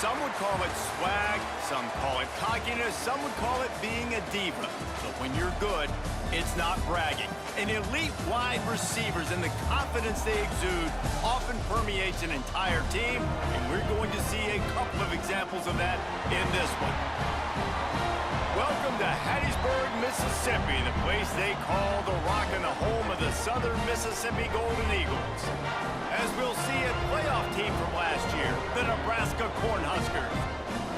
Some would call it swag, some call it cockiness, some would call it being a diva. But when you're good, it's not bragging. An elite wide receivers and the confidence they exude often permeates an entire team, and we're going to see a couple of examples of that in this one. Welcome to Hattiesburg, Mississippi, the place they call the Rock and the home of the Southern Mississippi Golden Eagles. As we'll see a playoff team from last year, the Nebraska Cornhuskers,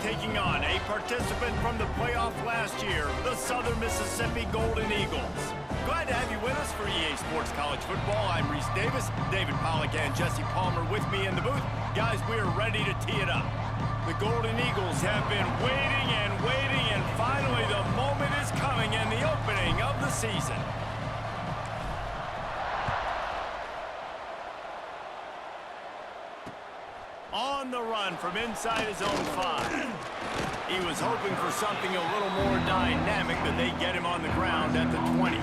taking on a participant from the playoff last year, the Southern Mississippi Golden Eagles. Glad to have you with us for EA Sports College Football. I'm Reese Davis, David Pollack and Jesse Palmer with me in the booth. Guys, we are ready to tee it up. The Golden Eagles have been waiting, and finally the moment is coming and the opening of the season. On the run from inside his own 5. He was hoping for something a little more dynamic, but they get him on the ground at the 20.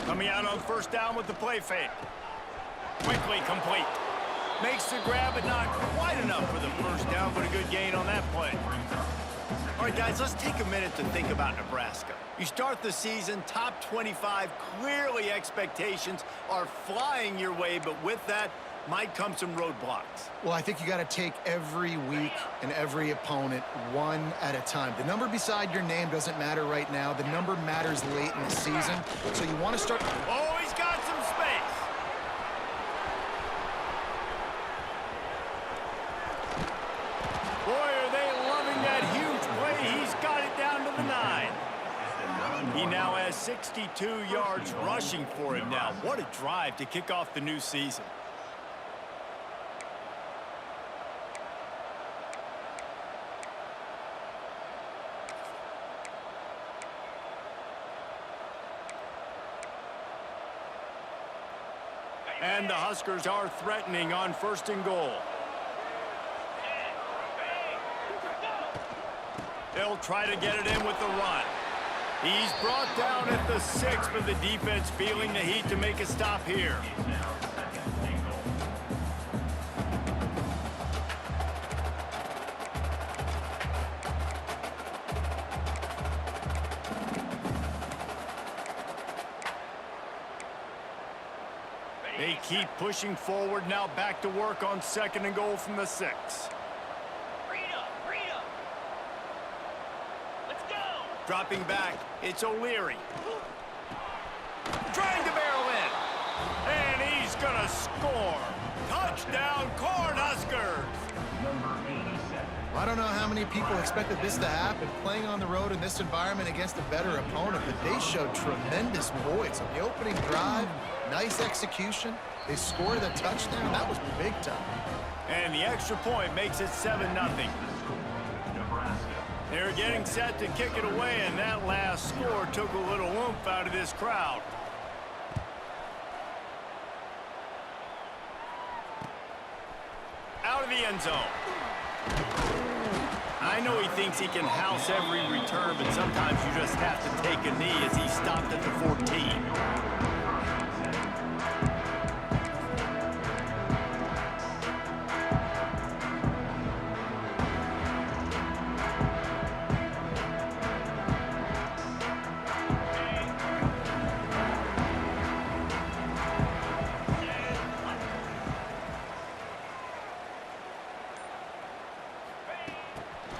Coming out on first down with the play fake. Quickly complete. Makes the grab, but not quite enough for the first down, but a good gain on that play. All right, guys, let's take a minute to think about Nebraska. You start the season, top 25, clearly expectations are flying your way, but with that might come some roadblocks. Well, I think you got to take every week and every opponent one at a time. The number beside your name doesn't matter right now. The number matters late in the season. So you want to start... Oh, he's got some space. Boy, are they loving that huge play. He's got it down to the 9. He now has 62 yards rushing for him now. What a drive to kick off the new season. And the Huskers are threatening on 1st and goal. They'll try to get it in with the run. He's brought down at the 6, but the defense feeling the heat to make a stop here. They keep pushing forward, now back to work on 2nd and goal from the 6. Let's go. Dropping back, it's O'Leary. Trying to barrel in. And he's gonna score. Touchdown, Cornhuskers! I don't know how many people expected this to happen, playing on the road in this environment against a better opponent, but they showed tremendous poise. On the opening drive, nice execution. They scored a touchdown. That was big time. And the extra point makes it 7-0. They're getting set to kick it away, and that last score took a little oomph out of this crowd. Out of the end zone. I know he thinks he can house every return, but sometimes you just have to take a knee as he stopped at the 14.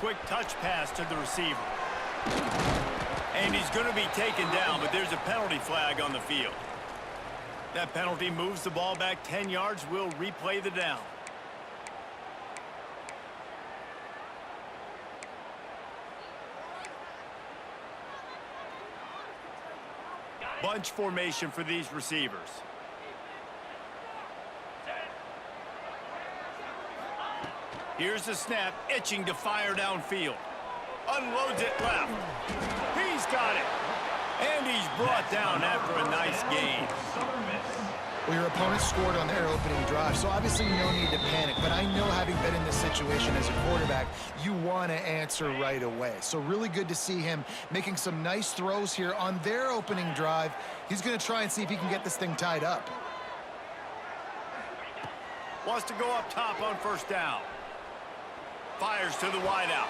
Quick touch pass to the receiver. And he's going to be taken down, but there's a penalty flag on the field. That penalty moves the ball back 10 yards. We'll replay the down. Bunch formation for these receivers. Here's the snap, itching to fire downfield. Unloads it left. He's He's got it. And he's brought down after a nice gain. Well, your opponent scored on their opening drive, so obviously no need to panic. But I know, having been in this situation as a quarterback, you want to answer right away. So really good to see him making some nice throws here on their opening drive. He's going to try and see if he can get this thing tied up. Wants to go up top on first down. Fires to the wideout.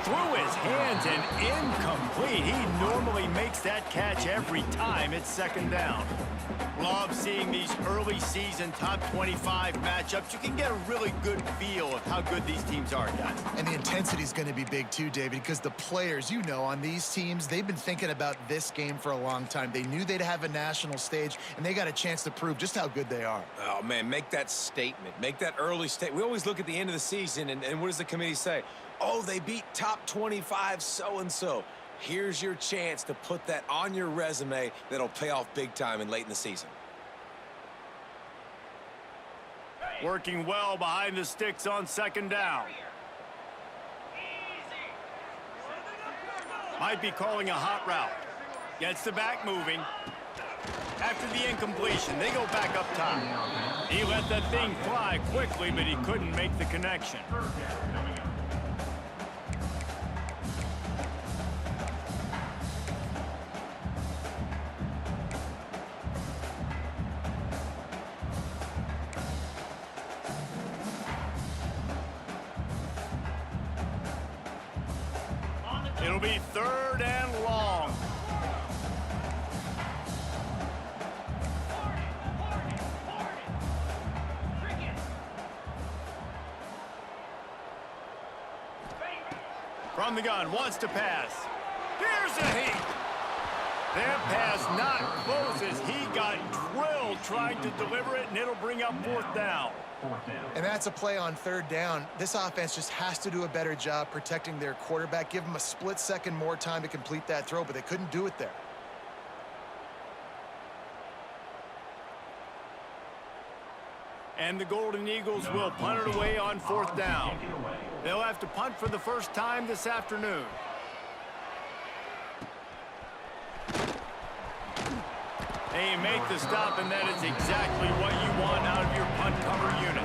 Through his hands and incomplete. He normally makes that catch every time it's second down. Love seeing these early season top 25 matchups. You can get a really good feel of how good these teams are, guys. And the intensity is going to be big too, David, because the players, you know, on these teams, they've been thinking about this game for a long time. They knew they'd have a national stage, and they got a chance to prove just how good they are. Oh, man, make that statement. Make that early statement. We always look at the end of the season, and what does the committee say? Oh, they beat top 25 so-and-so. Here's your chance to put that on your resume that'll pay off big time and late in the season. Working well behind the sticks on second down. Might be calling a hot route. Gets the back moving. After the incompletion, they go back up top. He let that thing fly quickly, but he couldn't make the connection. It'll be third and long. From the gun, wants to pass. Here's a hit. That pass not close as he got drilled trying to deliver it, and it'll bring up fourth down. And that's a play on third down. This offense just has to do a better job protecting their quarterback. Give him a split second more time to complete that throw, but they couldn't do it there. And the Golden Eagles will punt it away on fourth down. They'll have to punt for the first time this afternoon. They make the stop, and that is exactly what you want out of your punt cover unit.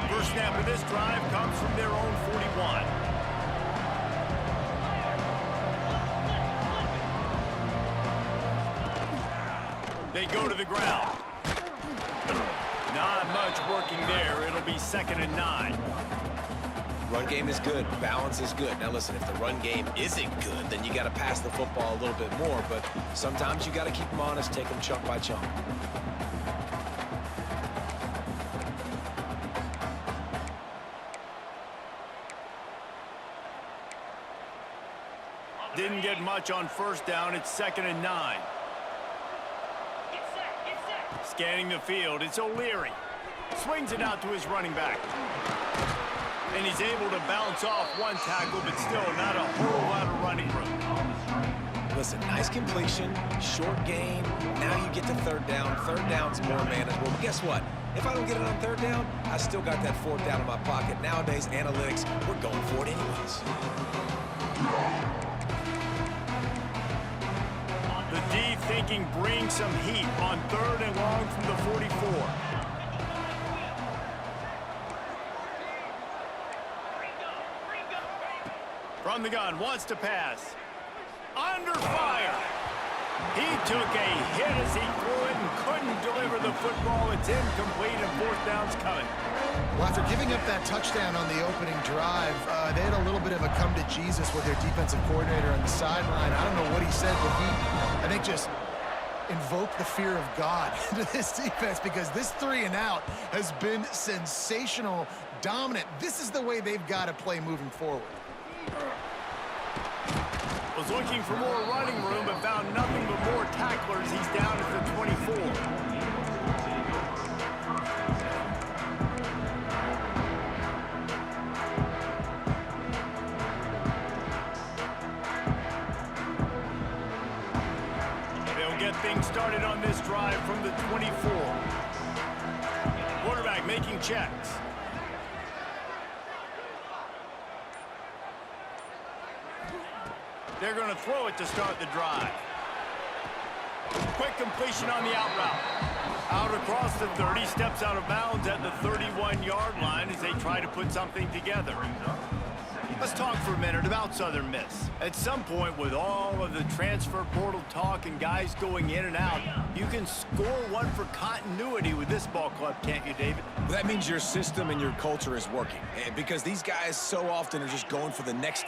First snap of this drive comes from their own 41. They go to the ground. Not much working there. It'll be 2nd and 9. Run game is good. Balance is good. Now, listen, if the run game isn't good, then you got to pass the football a little bit more. But sometimes you got to keep them honest, take them chunk by chunk. Didn't get much on first down. It's 2nd and 9. Scanning the field, it's O'Leary. Swings it out to his running back. And he's able to bounce off one tackle, but still not a whole lot of running room. Listen, nice completion, short gain. Now you get to third down. Third down's more manageable. But guess what? If I don't get it on third down, I still got that fourth down in my pocket. Nowadays, analytics, we're going for it anyways. The D thinking bring some heat on 3rd and long from the 44. From the gun, wants to pass. Under fire. He took a hit as he threw it and couldn't deliver the football. It's incomplete and fourth down's coming. Well, after giving up that touchdown on the opening drive, they had a little bit of a come to Jesus with their defensive coordinator on the sideline. I don't know what he said, but he, I think, just invoked the fear of God into this defense, because this 3 and out has been sensational, dominant. This is the way they've got to play moving forward. Was looking for more running room, but found nothing but more tacklers. He's down at the 24. started on this drive from the 24. Quarterback making checks. They're going to throw it to start the drive. Quick completion on the out route. Out across the 30, steps out of bounds at the 31-yard line as they try to put something together. Let's talk for a minute about Southern Miss. At some point, with all of the transfer portal talk and guys going in and out, you can score one for continuity with this ball club, can't you, David? That means your system and your culture is working. Because these guys so often are just going for the next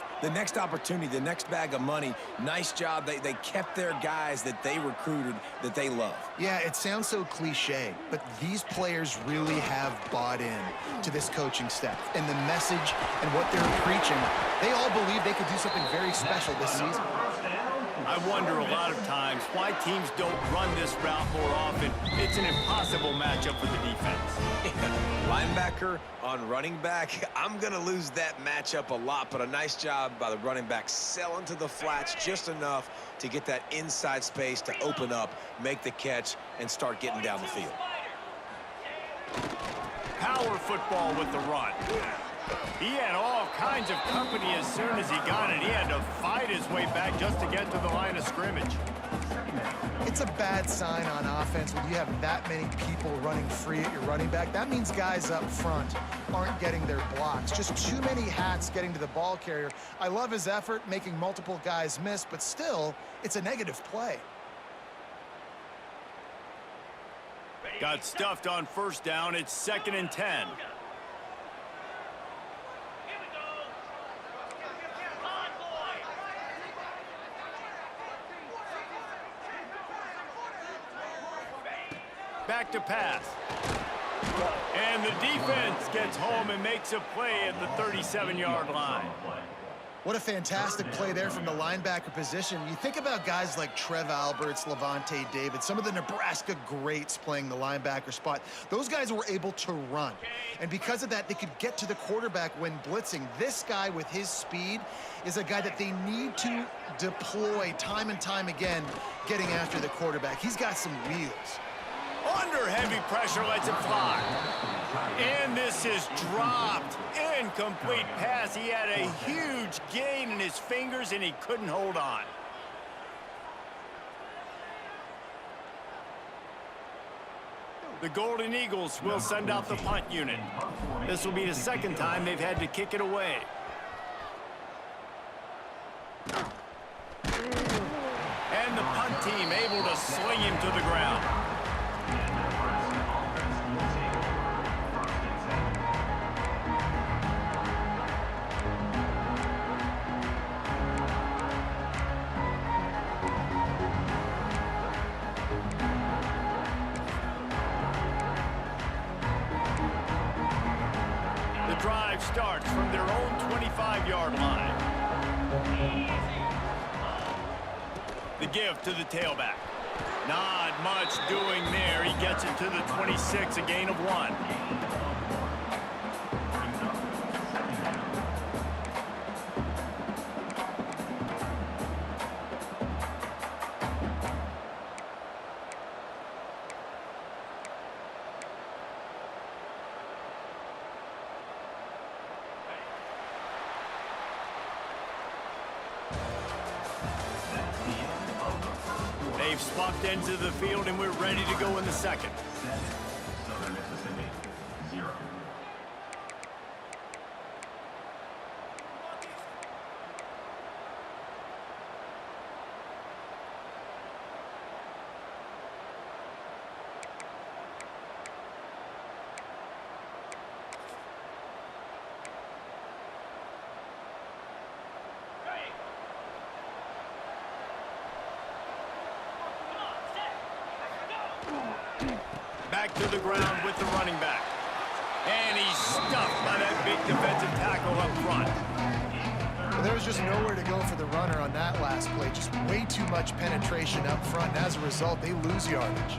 opportunity, the next bag of money. Nice job. They kept their guys that they recruited, that they love. Yeah, it sounds so cliche, but these players really have bought in to this coaching staff and the message and what they're preaching. They all believe they could do something very special this season. I wonder a lot of times why teams don't run this route more often. It's an impossible matchup for the defense. Linebacker on running back. I'm going to lose that matchup a lot, but a nice job by the running back selling to the flats just enough to get that inside space to open up, make the catch, and start getting down the field. Power football with the run. He had all kinds of company as soon as he got it. He had to fight his way back just to get to the line of scrimmage. It's a bad sign on offense when you have that many people running free at your running back. That means guys up front aren't getting their blocks. Just too many hats getting to the ball carrier. I love his effort, making multiple guys miss, but still, it's a negative play. Got stuffed on first down. It's 2nd and 10. Back to pass. And the defense gets home and makes a play at the 37-yard line. What a fantastic play there from the linebacker position. You think about guys like Trev Alberts, Levante David, some of the Nebraska greats playing the linebacker spot. Those guys were able to run. And because of that, they could get to the quarterback when blitzing. This guy with his speed is a guy that they need to deploy time and time again, getting after the quarterback. He's got some wheels. Under heavy pressure, lets it fly. And this is dropped. Incomplete pass. He had a huge gain in his fingers, and he couldn't hold on. The Golden Eagles will send out the punt unit. This will be the second time they've had to kick it away. And the punt team able to swing him to the ground. The drive starts from their own 25-yard line. The give to the tailback. Not much doing there. He gets it to the 26, a gain of 1. They've swapped ends of the field, and we're ready to go in the second. Southern Mississippi, 0. Back to the ground with the running back. And he's stuffed by that big defensive tackle up front. Well, there was just nowhere to go for the runner on that last play. Just way too much penetration up front, and as a result, they lose yardage.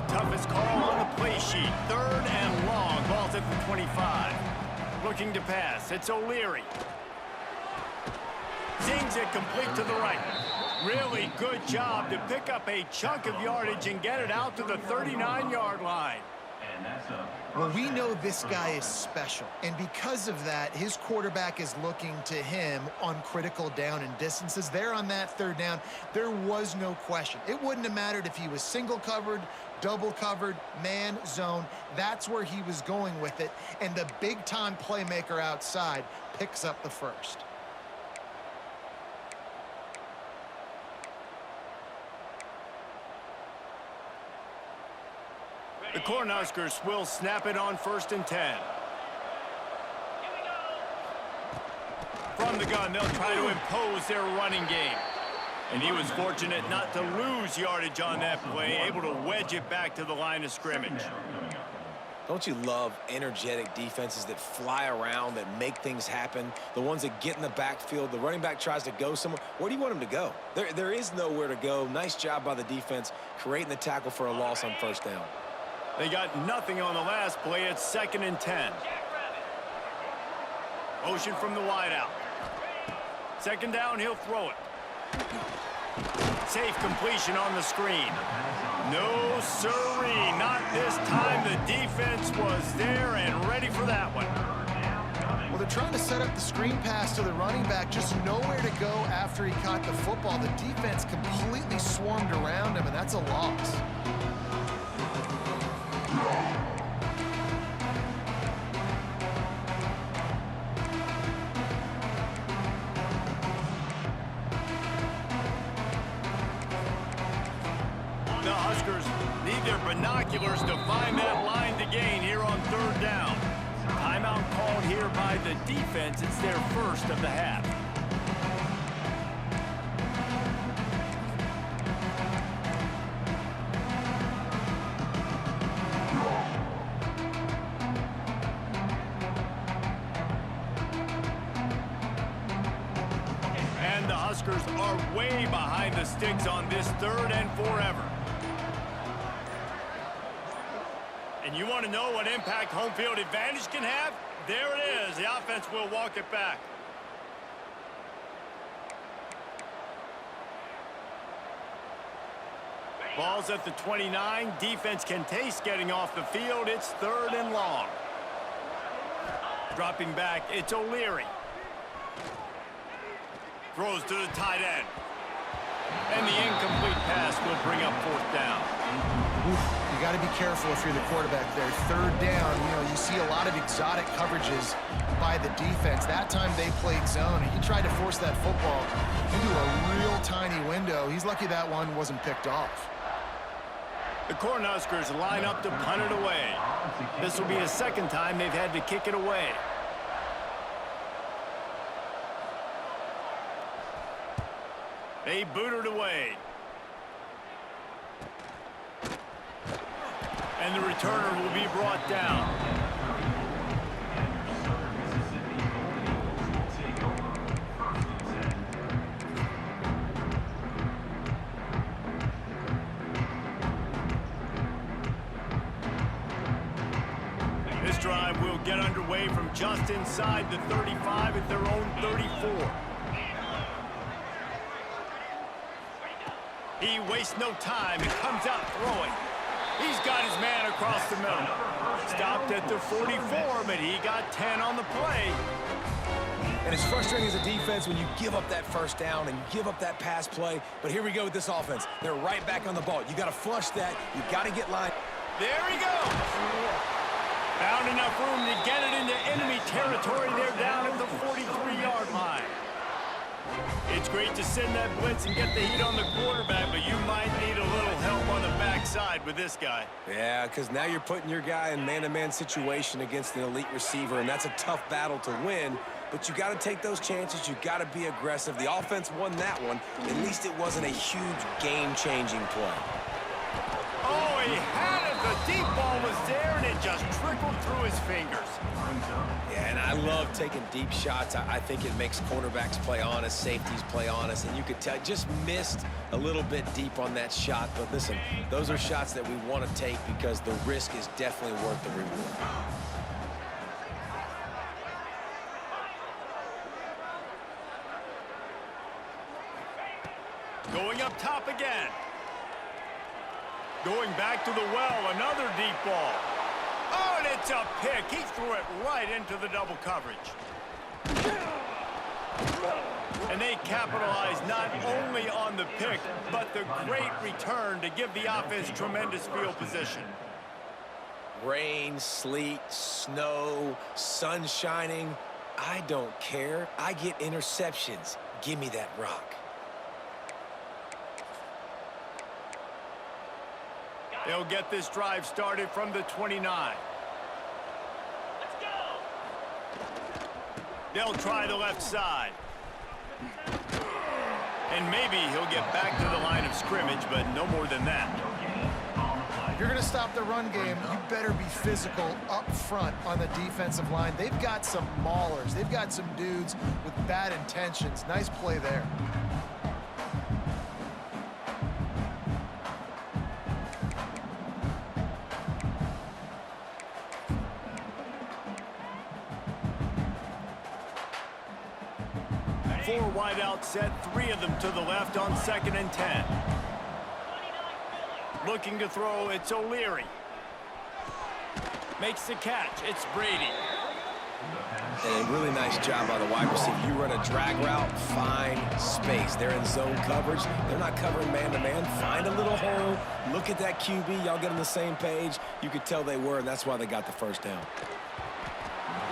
toughest call on the play sheet. 3rd and long. Ball's at the 25. Looking to pass. It's O'Leary. Zings it complete to the right. Really good job to pick up a chunk of yardage and get it out to the 39-yard line. And that's a Well, we know this guy is special, and because of that, his quarterback is looking to him on critical down and distances. There on that 3rd down, there was no question. It wouldn't have mattered if he was single covered, double covered, man, zone. That's where he was going with it, and the big-time playmaker outside picks up the first. The Cornhuskers will snap it on 1st and 10. From the gun, they'll try to impose their running game. And he was fortunate not to lose yardage on that play, able to wedge it back to the line of scrimmage. Don't you love energetic defenses that fly around, that make things happen? The ones that get in the backfield, the running back tries to go somewhere. Where do you want him to go? There is nowhere to go. Nice job by the defense, creating the tackle for a loss on 1st down. They got nothing on the last play. It's 2nd and 10. Motion from the wideout. 2nd down, he'll throw it. Safe completion on the screen. No siree, not this time. The defense was there and ready for that one. Well, they're trying to set up the screen pass to the running back, just nowhere to go after he caught the football. The defense completely swarmed around him, and that's a loss. The Huskers need their binoculars to find that line to gain here on 3rd down. Timeout called here by the defense. It's their first of the half. And the Huskers are way behind the sticks on this 3rd and forever. And you want to know what impact home field advantage can have? There it is. The offense will walk it back. Ball's at the 29. Defense can taste getting off the field. It's 3rd and long. Dropping back, it's O'Leary. Throws to the tight end. And the incomplete pass will bring up 4th down. You got to be careful if you're the quarterback there. 3rd down, you see a lot of exotic coverages by the defense. That time they played zone, and he tried to force that football into a real tiny window. He's lucky that one wasn't picked off. The Cornhuskers line up to punt it away. This will be the 2nd time they've had to kick it away. They boot it away. And the returner will be brought down. This drive will get underway from just inside the 35 at their own 34. He wastes no time and comes out throwing. He's got his man across the middle. Stopped at the 44, but he got 10 on the play. And it's frustrating as a defense when you give up that 1st down and you give up that pass play. But here we go with this offense. They're right back on the ball. You got to flush that. You got to get line. There he goes. Found enough room to get it into enemy territory. They're down at the 43-yard line. It's great to send that blitz and get the heat on the quarterback, but you might need a little help on the backside with this guy. Yeah, because now you're putting your guy in man-to-man situation against an elite receiver, and that's a tough battle to win. But you got to take those chances. You got to be aggressive. The offense won that one. At least it wasn't a huge game-changing play. Oh, he had it. The deep ball was there, and it just trickled through his fingers. Yeah, and I love taking deep shots. I think it makes cornerbacks play honest, safeties play honest, and you could tell just missed a little bit deep on that shot. But listen, those are shots that we want to take because the risk is definitely worth the reward. Going up top again. Going back to the well, another deep ball. Oh, and it's a pick. He threw it right into the double coverage. And they capitalized not only on the pick, but the great return to give the offense tremendous field position. Rain, sleet, snow, sun shining. I don't care. I get interceptions. Give me that rock. They'll get this drive started from the 29. Let's go. They'll try the left side. And maybe he'll get back to the line of scrimmage, but no more than that. If you're going to stop the run game, you better be physical up front on the defensive line. They've got some maulers. They've got some dudes with bad intentions. Nice play there. Four wide out set, three of them to the left on 2nd and 10. Looking to throw, it's O'Leary. Makes the catch, it's Brady. And a really nice job by the wide receiver. You run a drag route, find space. They're in zone coverage. They're not covering man-to-man. Find a little hole. Look at that QB. Y'all get on the same page. You could tell they were, and that's why they got the first down.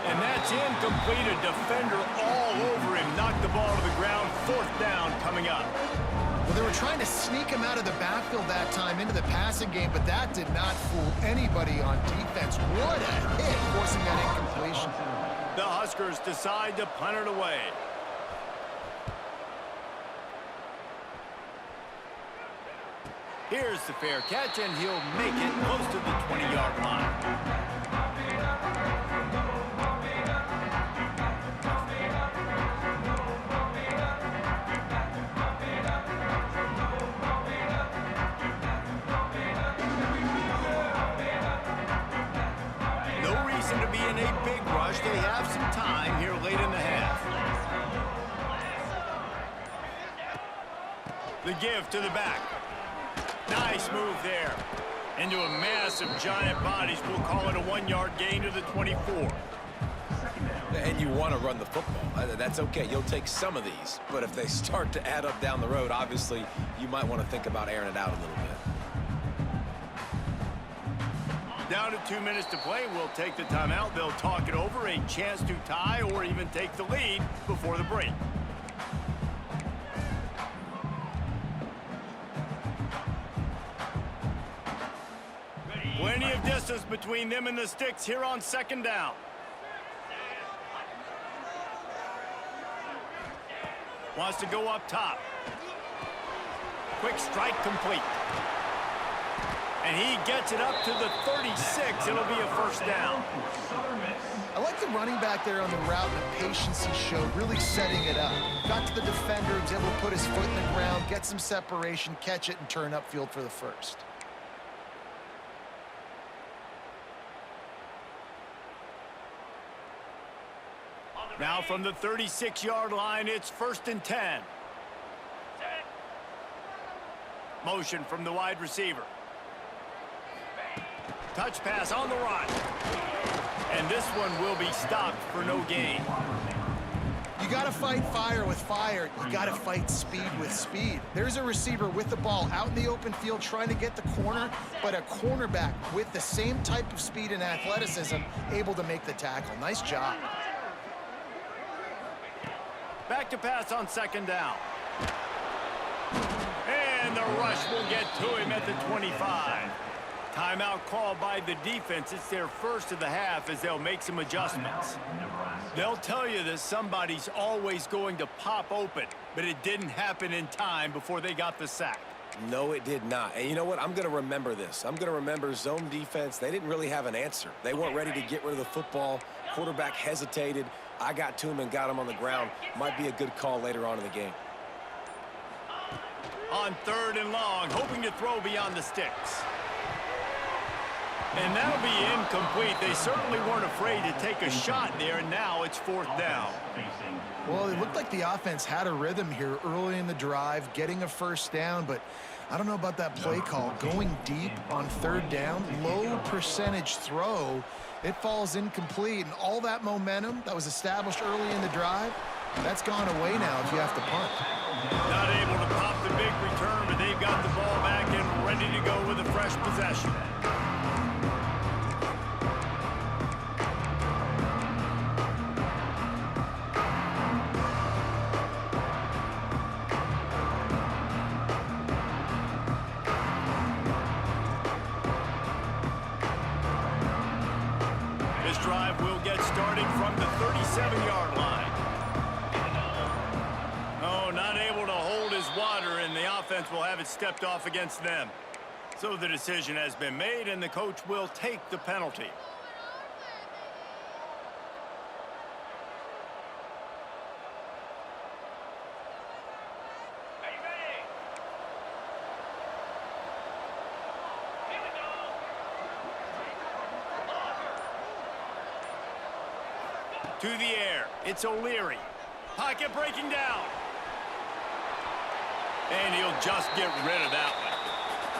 And that's incomplete. A defender all over him. Knocked the ball to the ground. 4th down coming up. Well, they were trying to sneak him out of the backfield that time into the passing game, but that did not fool anybody on defense. What a hit, forcing that incompletion. The Huskers decide to punt it away. Here's the fair catch, and he'll make it close to the 20-yard line. To be in a big rush. They have some time here late in the half. The give to the back. Nice move there. Into a mass of giant bodies. We'll call it a 1-yard gain to the 24. And you want to run the football. That's okay. You'll take some of these. But if they start to add up down the road, obviously, you might want to think about airing it out a little bit. Down to 2 minutes to play. We'll take the timeout. They'll talk it over. A chance to tie or even take the lead before the break. Plenty of distance between them and the sticks here on 2nd down. Wants to go up top. Quick strike complete. And he gets it up to the 36. It'll be a 1st down. I like the running back there on the route and the patience he showed, really setting it up. Got to the defender, was able to put his foot in the ground, get some separation, catch it, and turn upfield for the 1st. Now from the 36-yard line, it's 1st and 10. Motion from the wide receiver. Touch pass on the run. And this one will be stopped for no gain. You got to fight fire with fire. You got to fight speed with speed. There's a receiver with the ball out in the open field trying to get the corner, but a cornerback with the same type of speed and athleticism able to make the tackle. Nice job. Back to pass on 2nd down. And the rush will get to him at the 25. Timeout called by the defense. It's their 1st of the half as they'll make some adjustments. They'll tell you that somebody's always going to pop open, but it didn't happen in time before they got the sack. No, it did not. And you know what? I'm going to remember this. I'm going to remember zone defense. They didn't really have an answer. They weren't ready to get rid of the football. Quarterback hesitated. I got to him and got him on the ground. Might be a good call later on in the game. On 3rd and long, hoping to throw beyond the sticks. And that'll be incomplete. They certainly weren't afraid to take a shot there. Now it's 4th down. Well, it looked like the offense had a rhythm here early in the drive, getting a 1st down, but I don't know about that play call. Going deep on 3rd down, low percentage throw, it falls incomplete, and all that momentum that was established early in the drive, that's gone away now if you have to punt. Not able to pop the big return, but they've got the ball back and ready to go with a fresh possession. This drive will get started from the 37-yard line. Oh, not able to hold his water, and the offense will have it stepped off against them. So the decision has been made, and the coach will take the penalty. To the air, it's O'Leary. Pocket breaking down. And he'll just get rid of that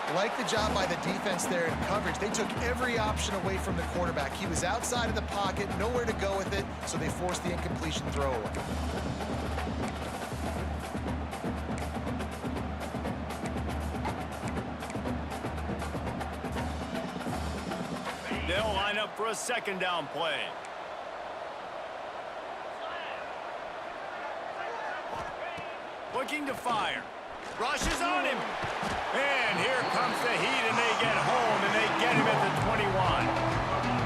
one. Like the job by the defense there in coverage. They took every option away from the quarterback. He was outside of the pocket, nowhere to go with it, so they forced the incompletion throwaway. They'll line up for a 2nd down play. Looking to fire. Rushes on him. And here comes the heat, and they get home, and they get him at the 21.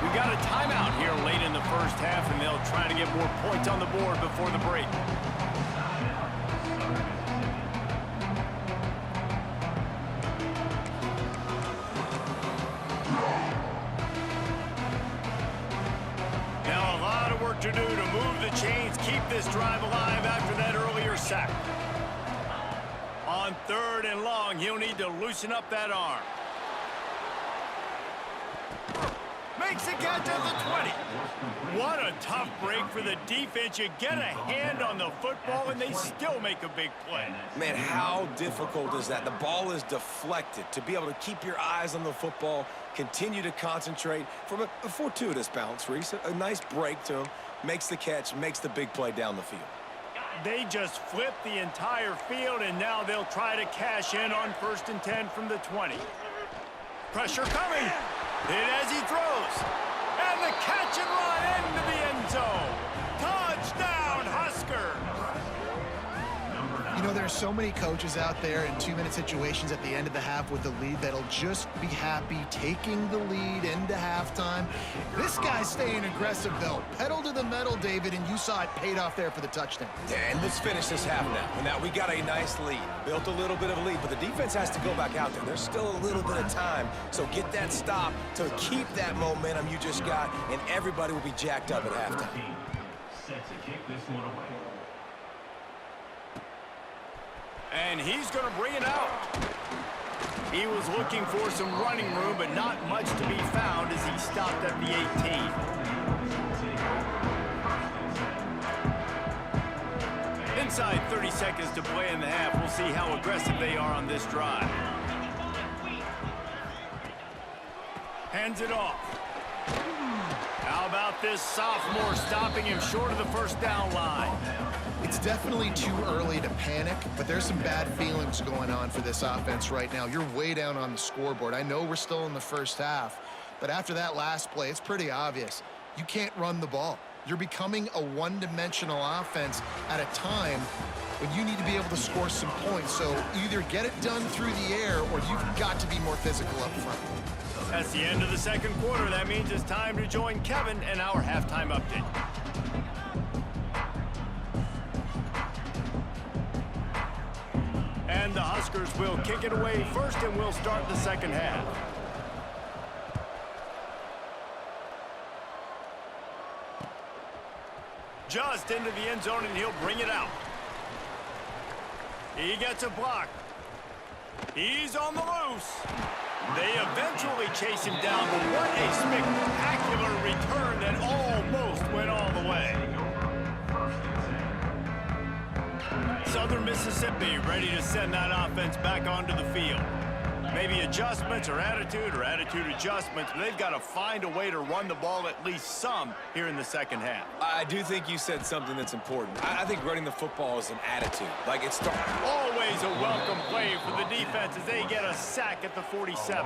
We got a timeout here late in the 1st half, and they'll try to get more points on the board before the break. Now a lot of work to do to move the chains, keep this drive alive after that earlier sack. On 3rd and long, he'll need to loosen up that arm. Makes a catch at the 20. What a tough break for the defense. You get a hand on the football, and they still make a big play. Man, how difficult is that? The ball is deflected. To be able to keep your eyes on the football, continue to concentrate from a fortuitous bounce, Reese. A nice break to him, makes the catch, makes the big play down the field. They just flipped the entire field, and now they'll try to cash in on 1st and 10 from the 20. Pressure coming. Hit as he throws. And the catch and run into the end zone. Touchdown, Huskers. You know, there are so many coaches out there in 2-minute situations at the end of the half with the lead that'll just be happy taking the lead into halftime. This guy's staying aggressive, though. Pedal to the metal, David, and you saw it paid off there for the touchdown. And let's finish this half now. Now, we got a nice lead. Built a little bit of a lead, but the defense has to go back out there. There's still a little bit of time, so get that stop to keep that momentum you just got, and everybody will be jacked up at halftime. Set to kick this one away. And he's going to bring it out. He was looking for some running room, but not much to be found as he stopped at the 18. Inside 30 seconds to play in the half. We'll see how aggressive they are on this drive. Hands it off. How about this sophomore stopping him short of the 1st down line? It's definitely too early to panic, but there's some bad feelings going on for this offense right now. You're way down on the scoreboard. I know we're still in the 1st half, but after that last play, it's pretty obvious. You can't run the ball. You're becoming a one-dimensional offense at a time when you need to be able to score some points. So either get it done through the air or you've got to be more physical up front. That's the end of the 2nd quarter. That means it's time to join Kevin and our halftime update. And And the Huskers will kick it away first, and we'll start the second half. Just into the end zone, and he'll bring it out. He gets a block. He's on the loose. They eventually chase him down, but what a spectacular return that almost went all the way. Southern Mississippi ready to send that offense back onto the field. Maybe adjustments or attitude adjustments, but they've got to find a way to run the ball at least some here in the second half. I do think you said something that's important. I think running the football is an attitude. Like it's always a welcome play for the defense as they get a sack at the 47.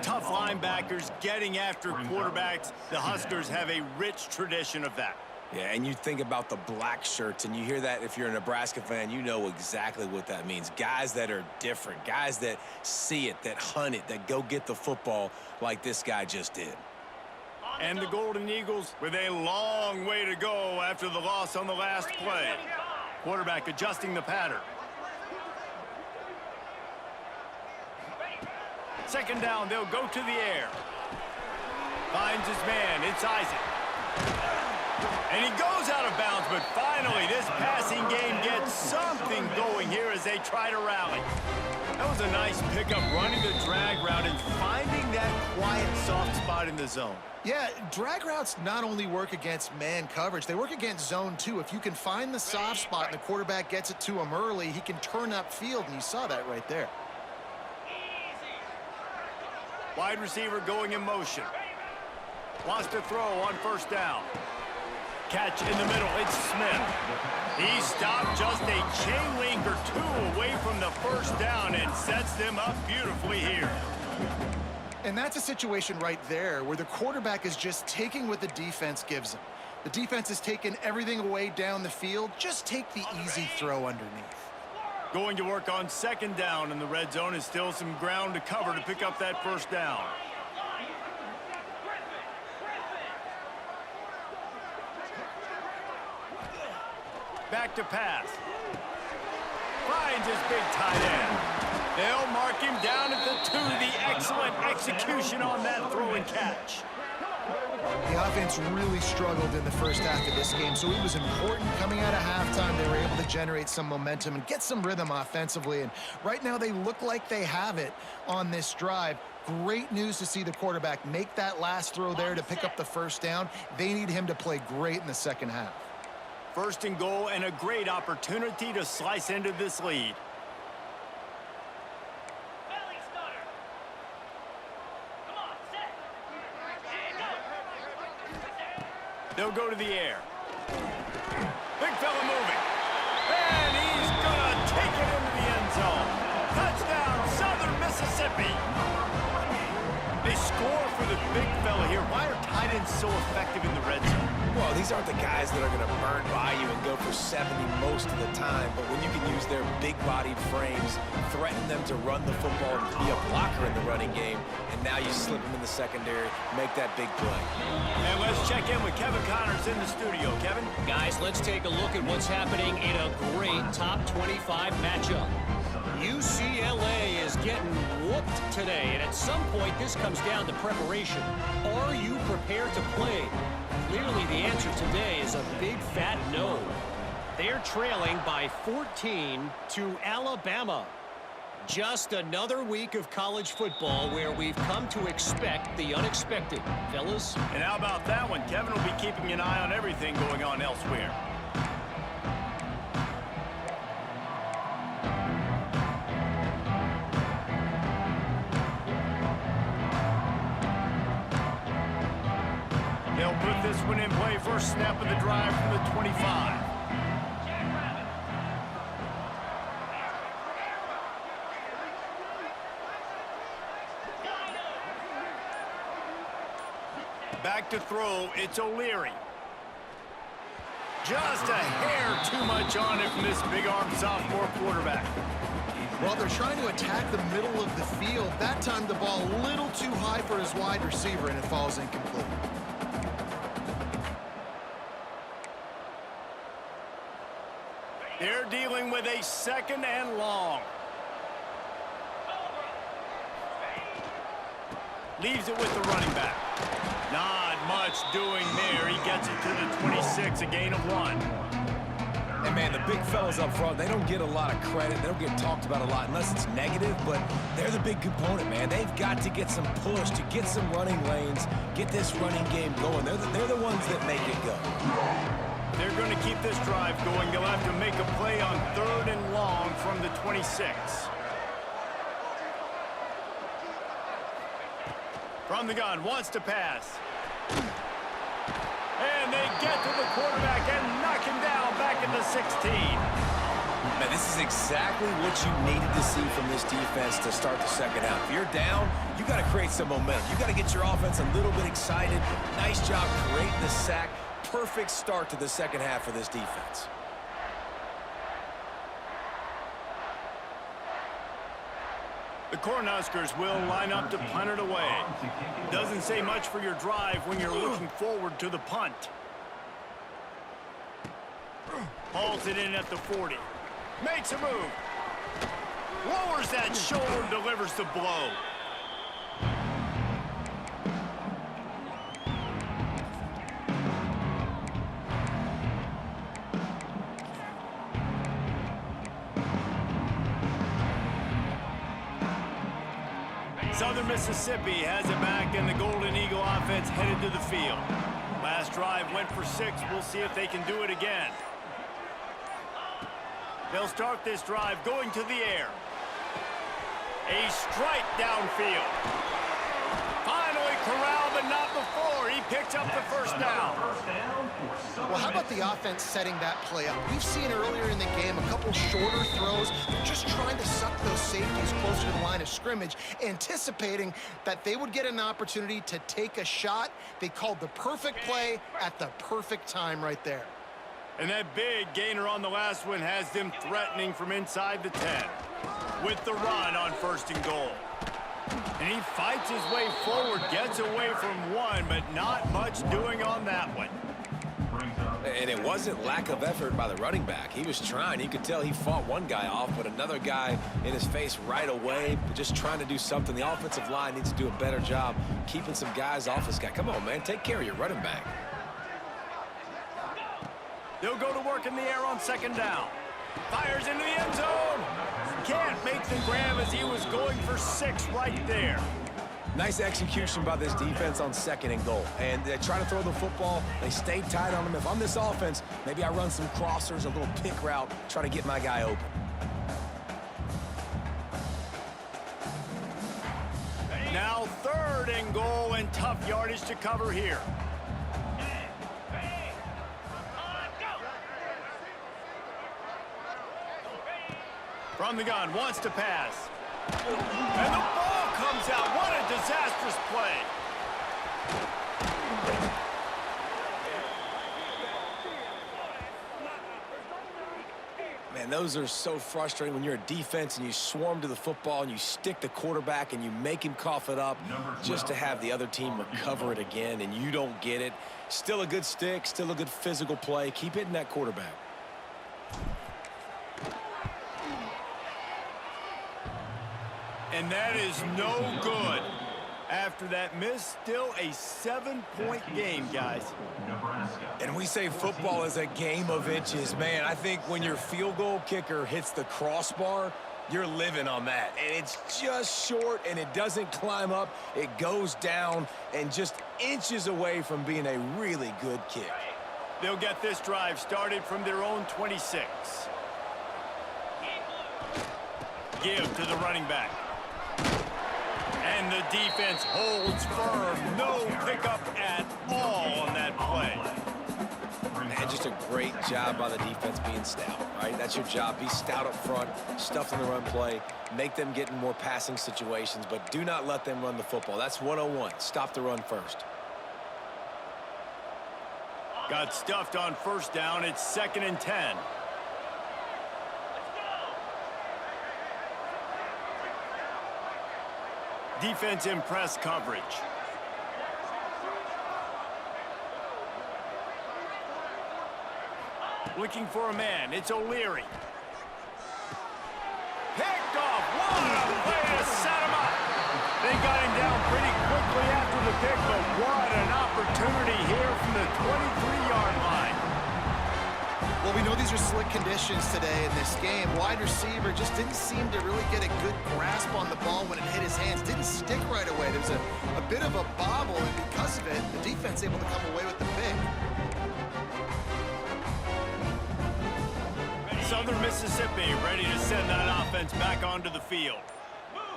Tough linebackers getting after quarterbacks. The Huskers have a rich tradition of that. Yeah, and you think about the black shirts, and you hear that if you're a Nebraska fan, you know exactly what that means. Guys that are different, guys that see it, that hunt it, that go get the football like this guy just did. And the Golden Eagles with a long way to go after the loss on the last play. Quarterback adjusting the pattern. Second down, they'll go to the air. Finds his man, it's Isaac. And he goes out of bounds, but finally this passing game gets something going here as they try to rally. That was a nice pickup, running the drag route and finding that quiet, soft spot in the zone. Yeah, drag routes not only work against man coverage, they work against zone too. If you can find the soft spot and the quarterback gets it to him early, he can turn upfield, and you saw that right there. Wide receiver going in motion. Wants to throw on first down. Catch in the middle, it's Smith. He stopped just a chain link or two away from the first down and sets them up beautifully here. And that's a situation right there where the quarterback is just taking what the defense gives him. The defense is taking everything away down the field. Just take the easy throw underneath. Going to work on second down, and the red zone is still some ground to cover to pick up that first down. Back to pass. Finds his big tight end. They'll mark him down at the 2. The excellent execution on that throw and catch. The offense really struggled in the first half of this game, so it was important coming out of halftime. They were able to generate some momentum and get some rhythm offensively, and right now they look like they have it on this drive. Great news to see the quarterback make that last throw there to pick up the first down. They need him to play great in the second half. First and goal, and a great opportunity to slice into this lead. They'll go to the air. Big fella moving. And he's going to take it into the end zone. Touchdown, Southern Mississippi. They score for the big fella here. Why are tight ends so effective in the red zone? Well, these aren't the guys that are going to burn by you and go for 70 most of the time, but when you can use their big-bodied frames, threaten them to run the football and be a blocker in the running game, and now you slip them in the secondary, make that big play. And let's check in with Kevin Connors in the studio. Kevin? Guys, let's take a look at what's happening in a great top 25 matchup. UCLA is getting whooped today, and at some point this comes down to preparation. Are you prepared to play? Clearly the answer today is a big fat no. They're trailing by 14 to Alabama. Just another week of college football where we've come to expect the unexpected, fellas. And how about that one? Kevin will be keeping an eye on everything going on elsewhere. They'll put this one in play. First snap of the drive from the 25. Back to throw, it's O'Leary. Just a hair too much on it from this big-arm sophomore quarterback. Well, they're trying to attack the middle of the field. That time the ball a little too high for his wide receiver, and it falls incomplete. They're dealing with a second and long. Leaves it with the running back. Not much doing there. He gets it to the 26, a gain of 1. And, man, the big fellas up front, they don't get a lot of credit. They don't get talked about a lot unless it's negative, but they're the big component, man. They've got to get some push, to get some running lanes, get this running game going. They're the ones that make it go. They're going to keep this drive going. They'll have to make a play on 3rd and long from the 26. From the gun, wants to pass. And they get to the quarterback and knock him down back at the 16. Man, this is exactly what you needed to see from this defense to start the second half. If you're down, you got to create some momentum. You got to get your offense a little bit excited. Nice job creating the sack. Perfect start to the second half for this defense. The Cornhuskers will line up to punt it away. Doesn't say much for your drive when you're looking forward to the punt. Hauls it in at the 40. Makes a move. Lowers that shoulder, delivers the blow. Southern Mississippi has it back, and the Golden Eagle offense headed to the field. Last drive went for 6. We'll see if they can do it again. They'll start this drive going to the air. A strike downfield. Finally corralled, but not before. He picked up the first down. Well, how about the offense setting that play up? We've seen earlier in the game a couple shorter throws, just trying to suck those safeties closer to the line of scrimmage, anticipating that they would get an opportunity to take a shot. They called the perfect play at the perfect time right there. And that big gainer on the last one has them threatening from inside the 10. With the run on 1st and goal. And he fights his way forward, gets away from 1, but not much doing on that one. And it wasn't lack of effort by the running back. He was trying. You could tell he fought one guy off, but another guy in his face right away, just trying to do something. The offensive line needs to do a better job keeping some guys off this guy. Come on, man. Take care of your running back. They'll go to work in the air on 2nd down. Fires into the end zone. Can't make the grab as he was going for 6 right there. Nice execution by this defense on 2nd and goal. And they try to throw the football. They stay tight on him. If I'm this offense, maybe I run some crossers, a little pick route, try to get my guy open. Now 3rd and goal, and tough yardage to cover here. From the gun, wants to pass. And the ball comes out. What a disastrous play. Man, those are so frustrating when you're a defense and you swarm to the football and you stick the quarterback and you make him cough it up just to have the other team recover it again and you don't get it. Still a good stick, still a good physical play. Keep hitting that quarterback. And that is no good. After that miss, still a 7-point game, guys. And we say football is a game of inches. Man, I think when your field goal kicker hits the crossbar, you're living on that. And it's just short, and it doesn't climb up. It goes down and just inches away from being a really good kick. They'll get this drive started from their own 26. Give to the running back. And the defense holds firm. No pickup at all on that play. Man, just a great job by the defense being stout, right? That's your job. Be stout up front, stuff in the run play, make them get in more passing situations, but do not let them run the football. That's 101. Stop the run first. Got stuffed on 1st down. It's 2nd and 10. Defense in press coverage. Looking for a man. It's O'Leary. Picked off. What a way to set him up. They got him down pretty quickly. the pick, but what an opportunity here from the 23-yard line. Well, we know these are slick conditions today in this game. Wide receiver just didn't seem to really get a good grasp on the ball when it hit his hands. Didn't stick right away. There was a bit of a bobble, and because of it, the defense able to come away with the pick. Southern Mississippi ready to send that offense back onto the field.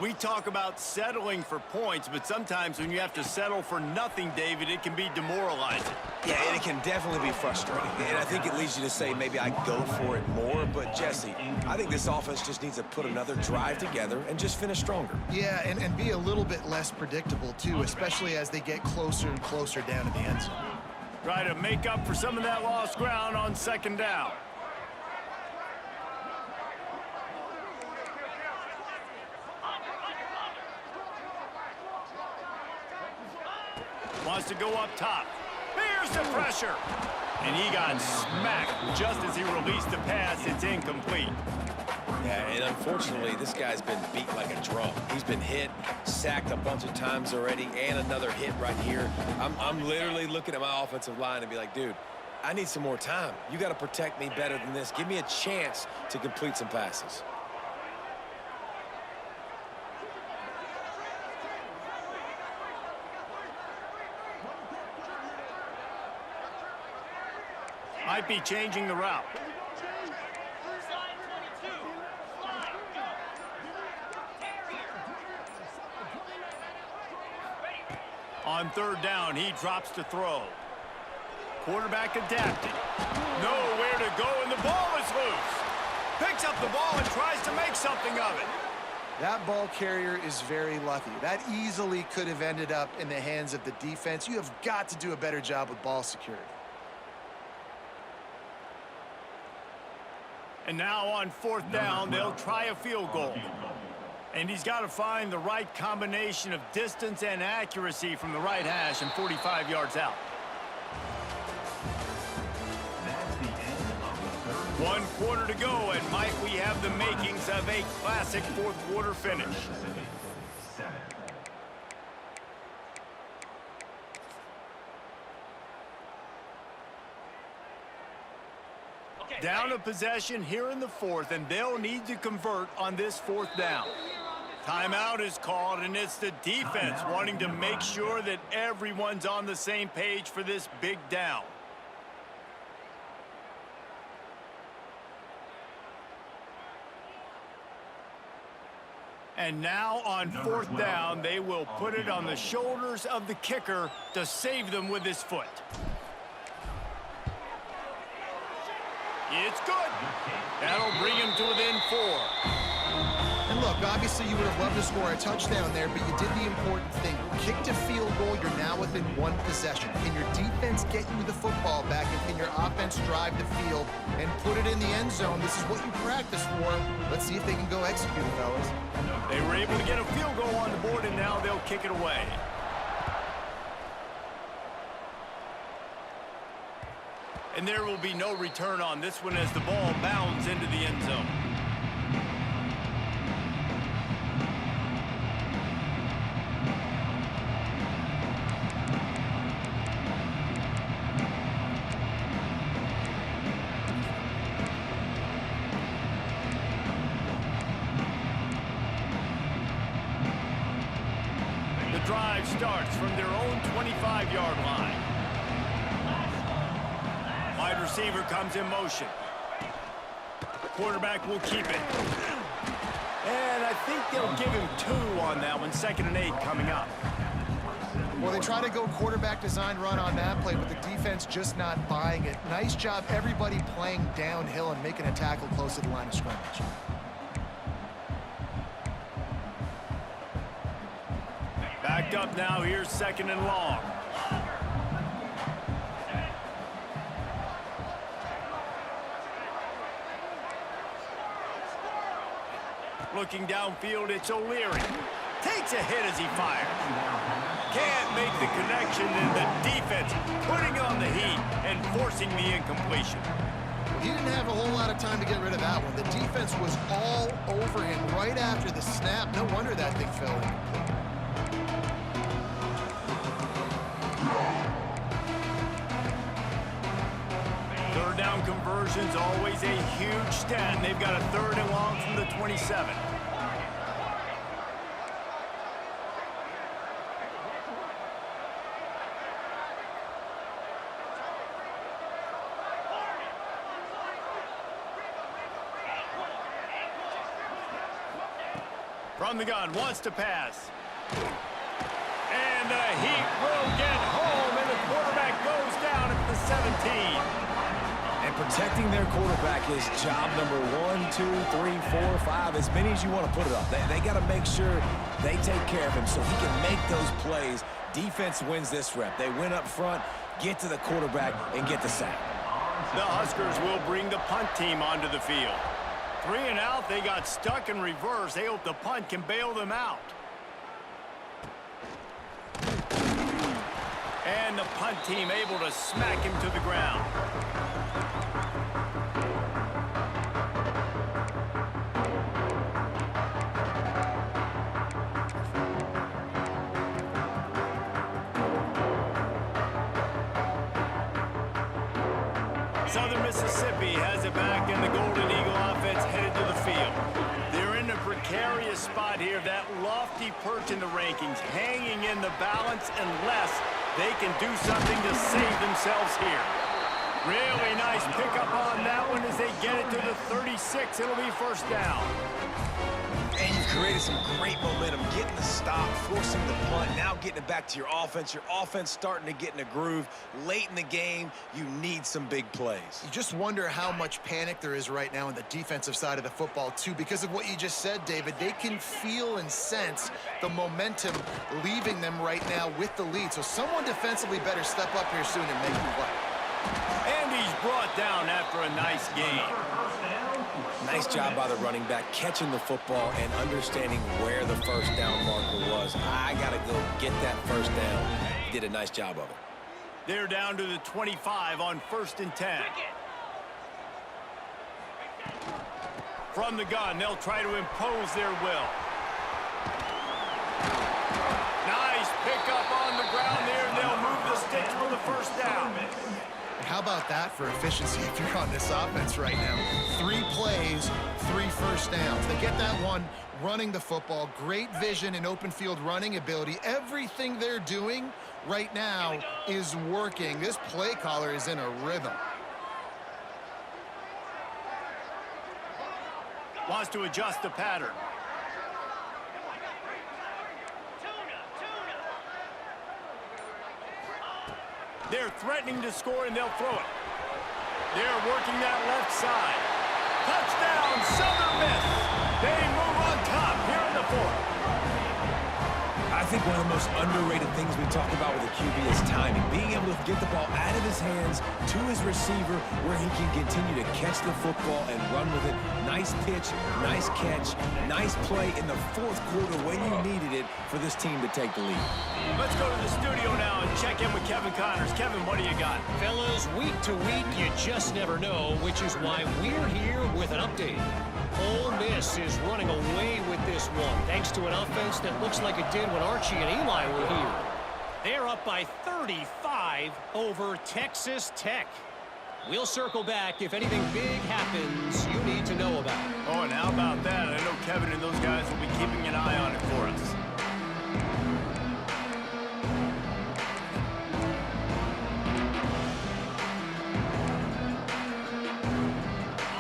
We talk about settling for points, but sometimes when you have to settle for nothing, David, it can be demoralizing. Yeah, and it can definitely be frustrating. And I think it leads you to say maybe I go for it more. But, Jesse, I think this offense just needs to put another drive together and just finish stronger. Yeah, and be a little bit less predictable, too, especially as they get closer and closer down to the end zone. Try to make up for some of that lost ground on second down. Wants to go up top. Here's the pressure. And he got smacked just as he released the pass. It's incomplete. Yeah, and unfortunately, this guy's been beat like a drum. He's been hit, sacked a bunch of times already, and another hit right here. I'm literally looking at my offensive line and be like, dude, I need some more time. You got to protect me better than this. Give me a chance to complete some passes. Might be changing the route. On third down, he drops to throw. Quarterback adapting. Nowhere to go, and the ball is loose. Picks up the ball and tries to make something of it. That ball carrier is very lucky. That easily could have ended up in the hands of the defense. You have got to do a better job with ball security. And now on fourth down, they'll try a field goal. And he's got to find the right combination of distance and accuracy from the right hash and 45 yards out. One quarter to go, and might we have the makings of a classic fourth quarter finish. Down a possession here in the fourth, and they'll need to convert on this fourth down. Timeout is called, and it's the defense wanting to make sure that everyone's on the same page for this big down. And now on fourth down, they will put it on the shoulders of the kicker to save them with his foot. It's good. That'll bring him to within 4. And look, obviously you would have loved to score a touchdown there, but you did the important thing. Kicked a field goal, you're now within one possession. Can your defense get you the football back, and can your offense drive the field and put it in the end zone? This is what you practice for. Let's see if they can go execute it, fellas. They were able to get a field goal on the board, and now they'll kick it away. And there will be no return on this one as the ball bounds into the end zone. The drive starts from their own 25-yard line. Wide receiver comes in motion. Quarterback will keep it. And I think they'll give him 2 on that one. 2nd and 8 coming up. Well, they try to go quarterback design run on that play, but the defense just not buying it. Nice job, everybody playing downhill and making a tackle close to the line of scrimmage. Backed up now. Here's 2nd and long. Looking downfield, it's O'Leary. Takes a hit as he fires. Can't make the connection, and the defense putting on the heat and forcing the incompletion. He didn't have a whole lot of time to get rid of that one. The defense was all over him right after the snap. No wonder that thing fell incomplete. down conversion's always a huge stat, and they've got a 3rd and long from the 27. From the gun, wants to pass. And the Heat will get home, and the quarterback goes down at the 17. And protecting their quarterback is job number 1, 2, 3, 4, 5, as many as you want to put it up. They got to make sure they take care of him so he can make those plays. Defense wins this rep. They win up front, get to the quarterback, and get the sack. The Huskers will bring the punt team onto the field. 3 and out, they got stuck in reverse. They hope the punt can bail them out. And the punt team able to smack him to the ground. Southern Mississippi has it back, and the Golden Eagle offense headed to the field. They're in a precarious spot here, that lofty perch in the rankings, hanging in the balance unless they can do something to save themselves here. Really nice pickup on that one as they get it to the 36. It'll be 1st down. And you've created some great momentum, getting the stop, forcing the punt, now getting it back to your offense. Your offense starting to get in a groove. Late in the game, you need some big plays. You just wonder how much panic there is right now on the defensive side of the football, too, because of what you just said, David. They can feel and sense the momentum leaving them right now with the lead. So someone defensively better step up here soon and make a play. And he's brought down after a nice game. Nice job by the running back, catching the football and understanding where the 1st down marker was. I got to go get that 1st down. He did a nice job of it. They're down to the 25 on 1st and 10. From the gun, they'll try to impose their will. Nice pickup on the ground there, and they'll move the sticks for the 1st down. How about that for efficiency if you're on this offense right now? 3 plays, 3 1st downs. They get that one running the football. Great vision and open field running ability. Everything they're doing right now is working. This play caller is in a rhythm. Wants to adjust the pattern. They're threatening to score, and they'll throw it. They're working that left side. Touchdown, Southern Miss. They move on top here in the 4th. I think one of the most underrated things we talk about with a QB is timing. Being able to get the ball out of his hands to his receiver where he can continue to catch the football and run with it. Nice pitch, nice catch, nice play in the 4th quarter when you needed it for this team to take the lead. Let's go to the studio now and check in with Kevin Connors. Kevin, what do you got? Fellas, week to week, you just never know, which is why we're here with an update. Ole Miss is running away with this one, thanks to an offense that looks like it did when Archie and Eli were here. They're up by 35 over Texas Tech. We'll circle back if anything big happens you need to know about. Oh, and how about that? I know Kevin and those guys will be keeping an eye on it for us.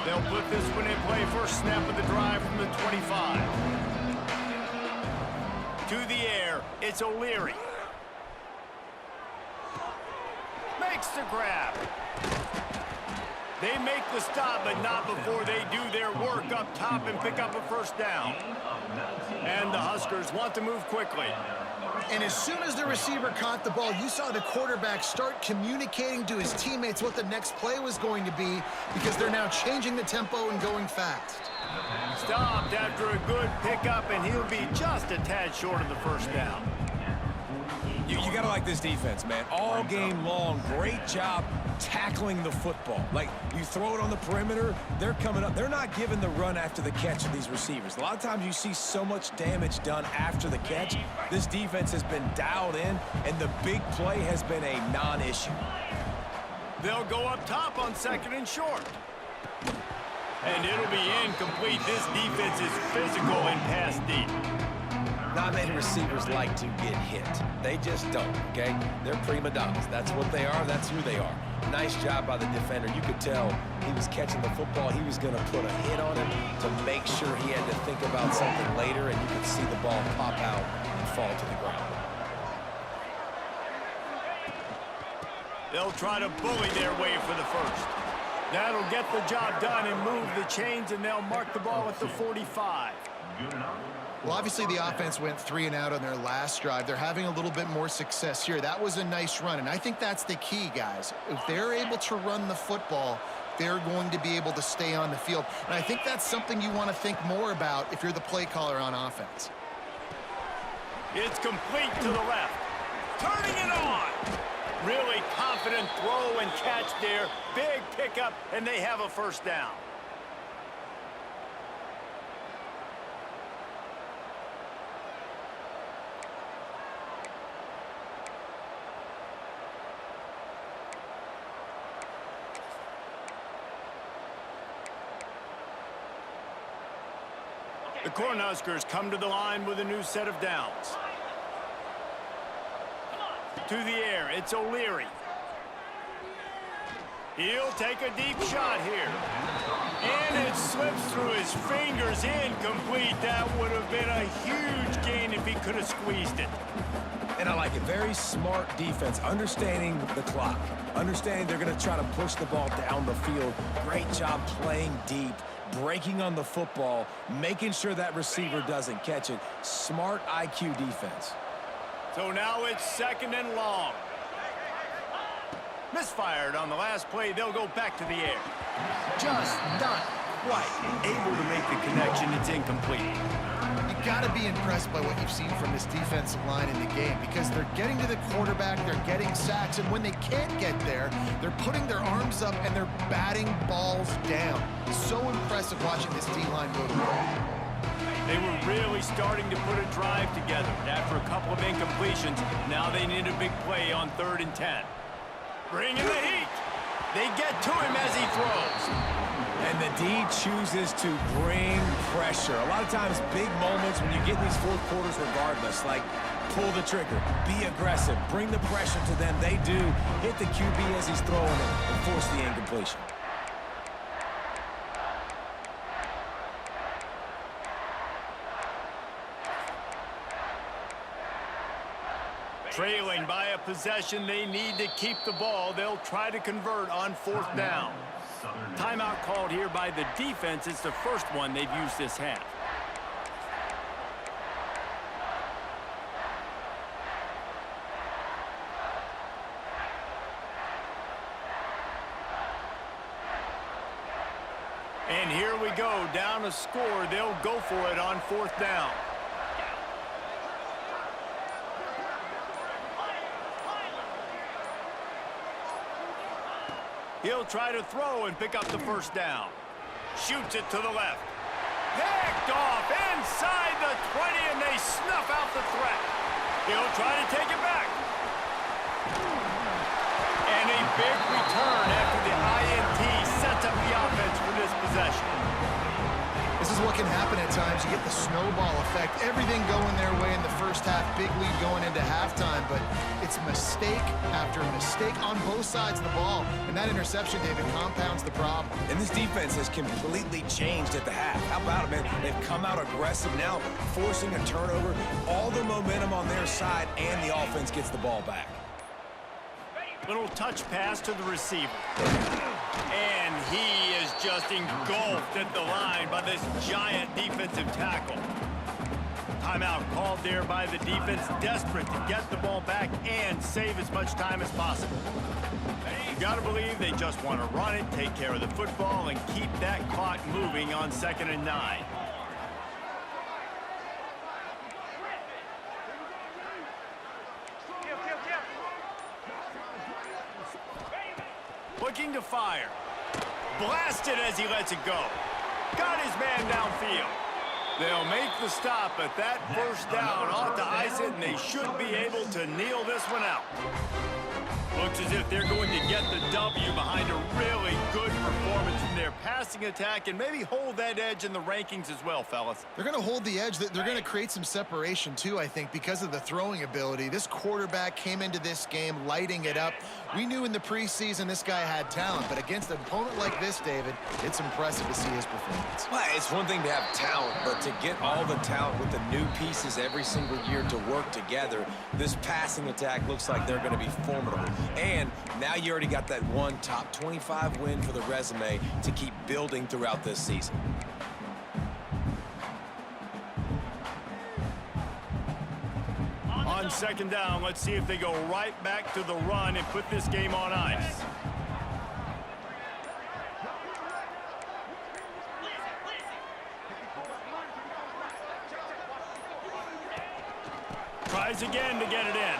They'll put this one in play. 1st snap of the drive from the 25. To the air, it's O'Leary. Makes the grab. They make the stop, but not before they do their work up top and pick up a 1st down. And the Huskers want to move quickly. And as soon as the receiver caught the ball, you saw the quarterback start communicating to his teammates what the next play was going to be because they're now changing the tempo and going fast. Stopped after a good pickup, and he'll be just a tad short of the 1st down. You got to like this defense, man. All game long, great job tackling the football. Like, you throw it on the perimeter, they're coming up. They're not giving the run after the catch of these receivers. A lot of times you see so much damage done after the catch. This defense has been dialed in, and the big play has been a non-issue. They'll go up top on 2nd and short. And it'll be incomplete. This defense is physical and pass deep. Not many receivers like to get hit. They just don't, okay? They're prima donnas. That's what they are. That's who they are. Nice job by the defender. You could tell he was catching the football. He was going to put a hit on him to make sure he had to think about something later, and you could see the ball pop out and fall to the ground. They'll try to bully their way for the first. That'll get the job done and move the chains, and they'll mark the ball at the 45. Well, obviously the offense went 3 and out on their last drive. They're having a little bit more success here. That was a nice run, and I think that's the key, guys. If they're able to run the football, they're going to be able to stay on the field. And I think that's something you want to think more about if you're the play caller on offense. It's complete to the left. Turning it on. Really confident throw and catch there. Big pickup, and they have a first down. The Cornhuskers come to the line with a new set of downs. To the air, it's O'Leary. He'll take a deep shot here. And it slips through his fingers, incomplete. That would have been a huge gain if he could have squeezed it. And I like it. Very smart defense, understanding the clock, understanding they're going to try to push the ball down the field. Great job playing deep, breaking on the football, making sure that receiver doesn't catch it. Smart IQ defense. So now it's 2nd and long. Misfired on the last play. They'll go back to the air. Just not quite able to make the connection. It's incomplete. You got to be impressed by what you've seen from this defensive line in the game, because they're getting to the quarterback, they're getting sacks, and when they can't get there, they're putting their arms up and they're batting balls down. So impressive watching this D-line move. They were really starting to put a drive together. After a couple of incompletions, now they need a big play on 3rd and 10. Bring in the heat. They get to him as he throws. And the D chooses to bring pressure. A lot of times, big moments when you get in these fourth quarters regardless, like pull the trigger, be aggressive, bring the pressure to them. They do. Hit the QB as he's throwing it and force the incompletion. Trailing by a possession, they need to keep the ball. They'll try to convert on 4th down. Timeout called here by the defense. It's the first one they've used this half. And here we go, down a score. They'll go for it on 4th down. He'll try to throw and pick up the first down. Shoots it to the left. Picked off inside the 20, and they snuff out the threat. He'll try to take it back. And a big return after the INT sets up the offense for this possession. This is what can happen at times. You get the snowball effect. Everything going their way in the first half. Big lead going into halftime. But it's mistake after mistake on both sides of the ball. And that interception, David, compounds the problem. And this defense has completely changed at the half. How about it, man? They've come out aggressive now, forcing a turnover. All the momentum on their side, and the offense gets the ball back. Little touch pass to the receiver. And he is just engulfed at the line by this giant defensive tackle. Timeout called there by the defense, desperate to get the ball back and save as much time as possible. You got to believe they just want to run it, take care of the football, and keep that clock moving on 2nd and 9. Looking to fire. Blasted as he lets it go. Got his man downfield. They'll make the stop, but that first down ought to ice it, and they should be able to kneel this one out. Looks as if they're going to get get the W behind a really good performance from their passing attack and maybe hold that edge in the rankings as well, fellas. They're going to hold the edge. They're going to create some separation, too, I think, because of the throwing ability. This quarterback came into this game lighting it up. We knew in the preseason this guy had talent, but against an opponent like this, David, it's impressive to see his performance. Well, it's one thing to have talent, but to get all the talent with the new pieces every single year to work together, this passing attack looks like they're going to be formidable. And now you already got that one top 25 win for the resume to keep building throughout this season. On second down, let's see if they go right back to the run and put this game on ice. Tries again to get it in.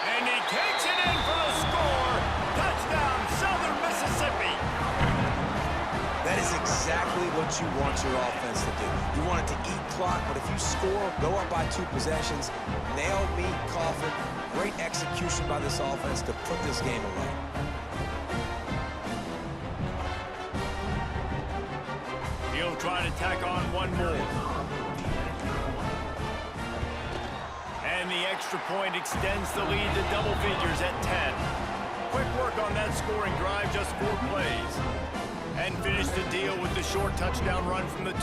And he takes it in for the score. Touchdown, Southern Mississippi. That is exactly what you want your offense to do. You want it to eat clock, but if you score, go up by 2 possessions, nail, meet, coffin. Great execution by this offense to put this game away. He'll try to tack on one more. And the extra point extends the lead to double figures at 10. Quick work on that scoring drive, just 4 plays. And finish the deal with the short touchdown run from the 2.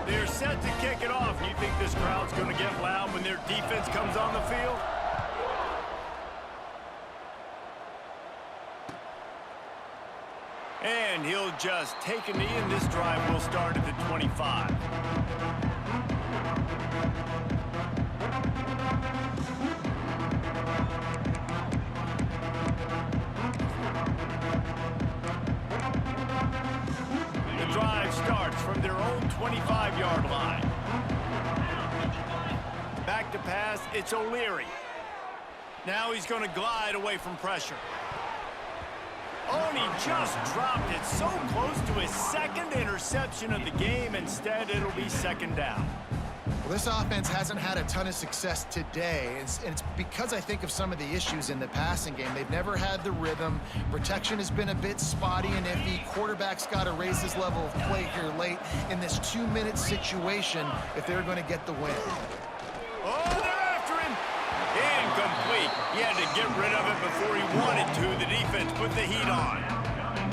They're set to kick it off. You think this crowd's going to get loud when their defense comes on the field? And he'll just take a knee, and this drive will start at the 25. The drive starts from their own 25-yard line. Back to pass, it's O'Leary. Now he's going to glide away from pressure. Oh, and he just dropped it so close to his second interception of the game. Instead, it'll be second down. Well, this offense hasn't had a ton of success today, and it's because I think of some of the issues in the passing game. They've never had the rhythm. Protection has been a bit spotty and iffy. Quarterback's got to raise his level of play here late in this 2-minute situation if they're going to get the win. Oh, they're after him. Incomplete. He had to get rid of it before he wanted to. The defense put the heat on.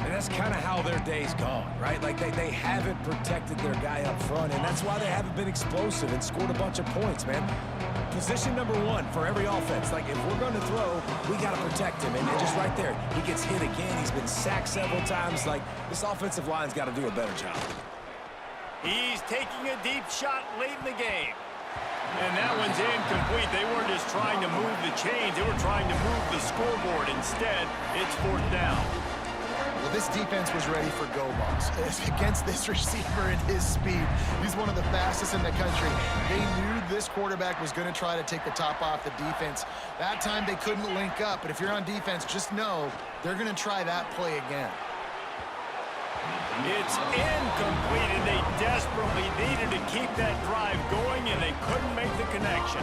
And that's kind of how their day's gone, right? Like they haven't protected their guy up front, and that's why they haven't been explosive and scored a bunch of points, man. Position number 1 for every offense. Like, if we're going to throw, we got to protect him. And just right there, he gets hit again. He's been sacked several times. Like, this offensive line's got to do a better job. He's taking a deep shot late in the game. And that one's incomplete. They weren't just trying to move the chains. They were trying to move the scoreboard. Instead, it's 4th down. Well, this defense was ready for go balls against this receiver and his speed. He's one of the fastest in the country. They knew this quarterback was going to try to take the top off the defense. That time they couldn't link up, but if you're on defense, just know they're going to try that play again. It's incomplete, and they desperately needed to keep that drive going, and they couldn't make the connection.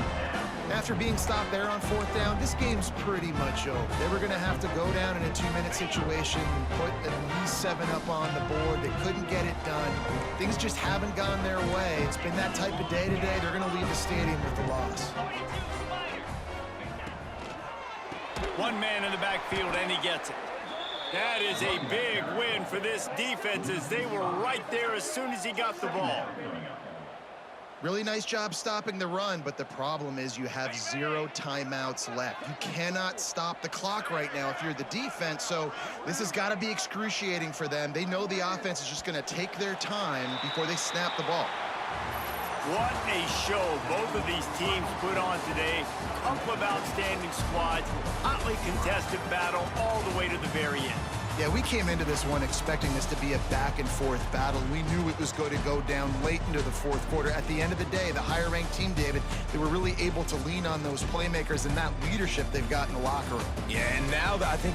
After being stopped there on 4th down, this game's pretty much over. They were going to have to go down in a 2-minute situation, put at least 7 up on the board. They couldn't get it done. Things just haven't gone their way. It's been that type of day today. They're going to leave the stadium with the loss. One man in the backfield, and he gets it. That is a big win for this defense, as they were right there as soon as he got the ball. Really nice job stopping the run, but the problem is you have 0 timeouts left. You cannot stop the clock right now if you're the defense, so this has got to be excruciating for them. They know the offense is just going to take their time before they snap the ball. What a show both of these teams put on today. Couple of outstanding squads, hotly contested battle all the way to the very end. Yeah, we came into this one expecting this to be a back-and-forth battle. We knew it was going to go down late into the 4th quarter. At the end of the day, the higher-ranked team, David, they were really able to lean on those playmakers and that leadership they've got in the locker room. Yeah, and now I think